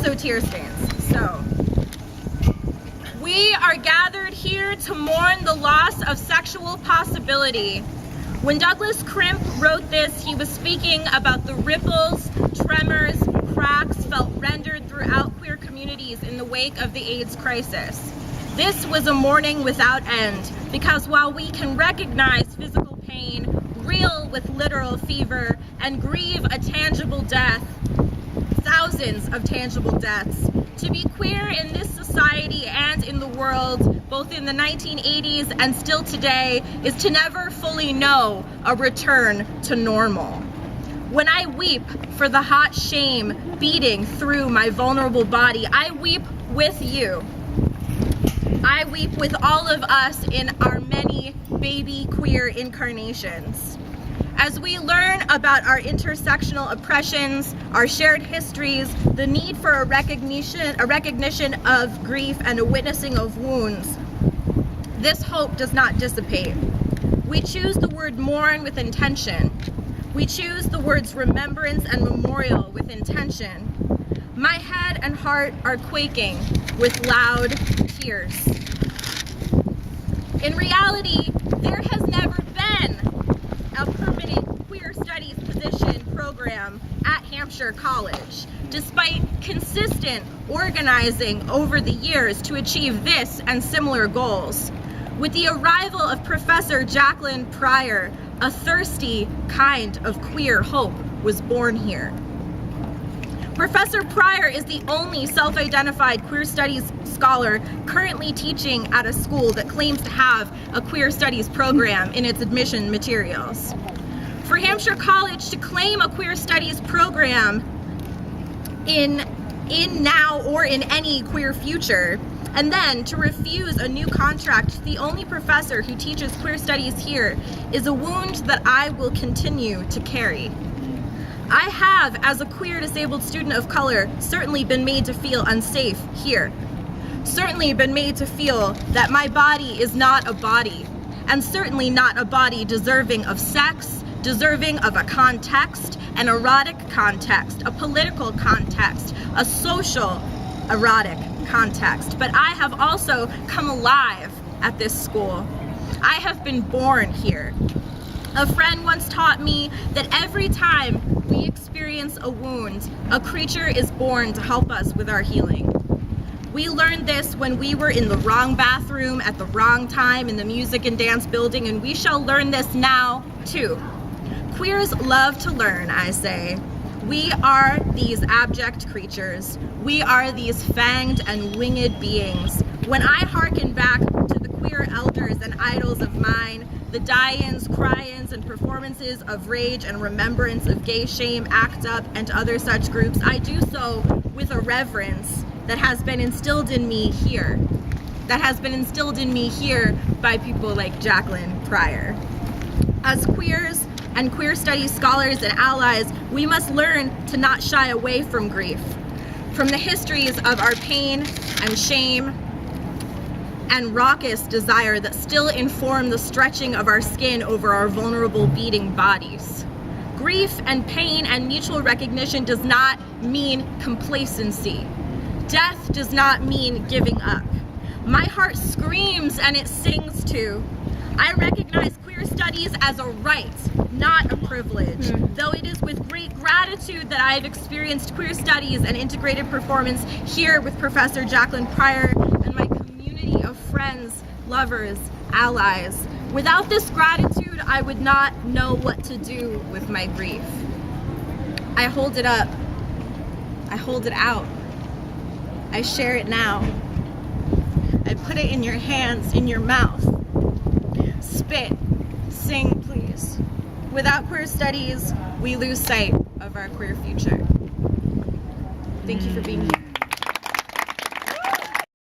also tear stains. So, we are gathered here to mourn the loss of sexual possibility. When Douglas Crimp wrote this, he was speaking about the ripples, tremors, cracks felt rendered throughout queer communities in the wake of the AIDS crisis. This was a mourning without end, because while we can recognize physical pain, reel with literal fever, and grieve a tangible death, thousands of tangible deaths, to be queer in this society and in the world, both in the 1980s and still today, is to never fully know a return to normal. When I weep for the hot shame beating through my vulnerable body, I weep with you. I weep with all of us in our many baby queer incarnations. As we learn about our intersectional oppressions, our shared histories, the need for a recognition of grief and a witnessing of wounds, this hope does not dissipate. We choose the word mourn with intention. We choose the words remembrance and memorial with intention. My head and heart are quaking with loud tears. In reality, there has never been a permanent queer studies position program at Hampshire College, despite consistent organizing over the years to achieve this and similar goals. With the arrival of Professor Jacqueline Pryor, a thirsty kind of queer hope was born here. Professor Pryor is the only self-identified queer studies scholar currently teaching at a school that claims to have a queer studies program in its admission materials. For Hampshire College to claim a queer studies program in now or in any queer future, and then to refuse a new contract to the only professor who teaches queer studies here, is a wound that I will continue to carry. I have, as a queer disabled student of color, certainly been made to feel unsafe here. Certainly been made to feel that my body is not a body, and certainly not a body deserving of sex, deserving of a context, an erotic context, a political context, a social erotic context. But I have also come alive at this school. I have been born here. A friend once taught me that every time we experience a wound, a creature is born to help us with our healing. We learned this when we were in the wrong bathroom at the wrong time in the music and dance building, and we shall learn this now too. Queers love to learn, I say. We are these abject creatures. We are these fanged and winged beings. When I hearken back to the queer elders and idols of mine, the die-ins, cry-ins, and performances of rage and remembrance of Gay Shame, ACT UP, and other such groups, I do so with a reverence that has been instilled in me here. That has been instilled in me here by people like Jacqueline Pryor. As queers and queer studies scholars and allies, we must learn to not shy away from grief, from the histories of our pain and shame and raucous desire that still inform the stretching of our skin over our vulnerable beating bodies. Grief and pain and mutual recognition does not mean complacency. Death does not mean giving up. My heart screams and it sings too. I recognize queer studies as a right, not a privilege, though it is with great gratitude that I've experienced queer studies and integrated performance here with Professor Jacqueline Pryor and my community of friends, lovers, allies. Without this gratitude, I would not know what to do with my grief. I hold it up. I hold it out. I share it now. I put it in your hands, in your mouth. Spit, sing, please. Without queer studies, we lose sight of our queer future. Thank you for being here.